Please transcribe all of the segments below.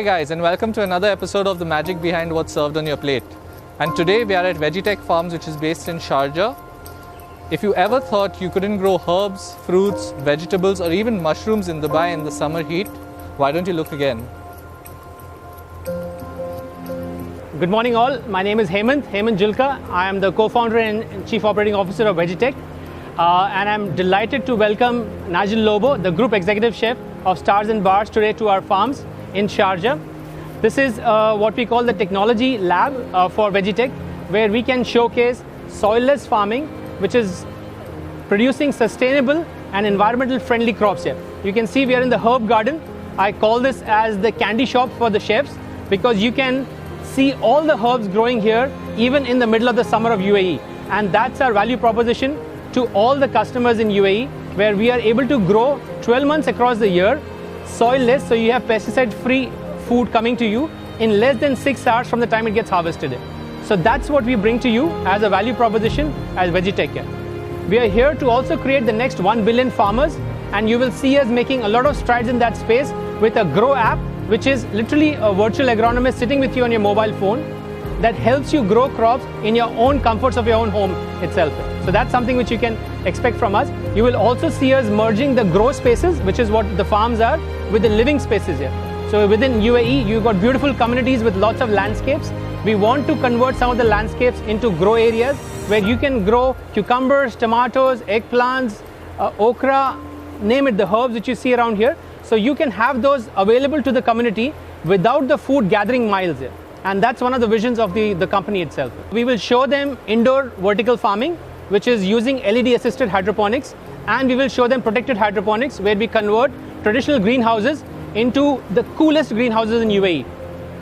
guys, and welcome to another episode of the magic behind what's served on your plate. And today we are at Vegitech Farms, which is based in Sharjah. If you ever thought you couldn't grow herbs, fruits, vegetables or even mushrooms in Dubai in the summer heat, why don't you look again? Good morning all, my name is Hemant Julka. I am the co-founder and chief operating officer of Vegitech. And I'm delighted to welcome Nigel Lobo, the group executive chef of Stars and Bars today to our farms in Sharjah. This is what we call the technology lab for Vegitech, where we can showcase soilless farming, which is producing sustainable and environmental friendly crops here. You can see we are in the herb garden. I call this as the candy shop for the chefs because you can see all the herbs growing here even in the middle of the summer of UAE. And that's our value proposition to all the customers in UAE, where we are able to grow 12 months across the year, soil-less, so you have pesticide-free food coming to you in less than 6 hours from the time it gets harvested. So that's what we bring to you as a value proposition as Vegitech here. We are here to also create the next 1 billion farmers, and you will see us making a lot of strides in that space with a Grow app, which is literally a virtual agronomist sitting with you on your mobile phone that helps you grow crops in your own comforts of your own home itself. So that's something which you can expect from us. You will also see us merging the grow spaces, which is what the farms are, with the living spaces here. So within UAE, you've got beautiful communities with lots of landscapes. We want to convert some of the landscapes into grow areas where you can grow cucumbers, tomatoes, eggplants, okra, name it, the herbs which you see around here. So you can have those available to the community without the food gathering miles here. And that's one of the visions of the company itself. We will show them indoor vertical farming, which is using LED assisted hydroponics, and we will show them protected hydroponics, where we convert traditional greenhouses into the coolest greenhouses in UAE,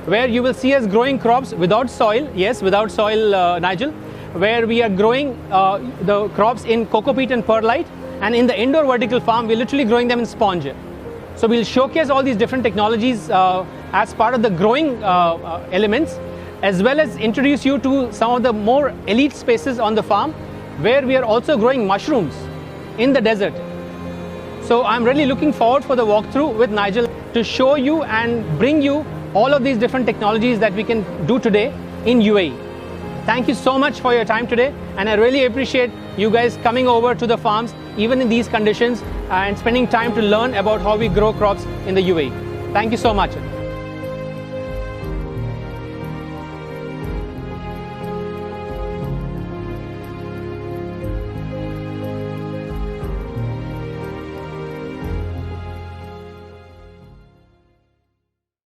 where you will see us growing crops without soil, yes, without soil, Nigel, where we are growing the crops in coco peat and perlite, and in the indoor vertical farm, we're literally growing them in sponge. So we'll showcase all these different technologies as part of the growing elements, as well as introduce you to some of the more elite spaces on the farm, where we are also growing mushrooms in the desert. So I'm really looking forward for the walkthrough with Nigel to show you and bring you all of these different technologies that we can do today in UAE. Thank you so much for your time today, and I really appreciate you guys coming over to the farms even in these conditions and spending time to learn about how we grow crops in the UAE. Thank you so much.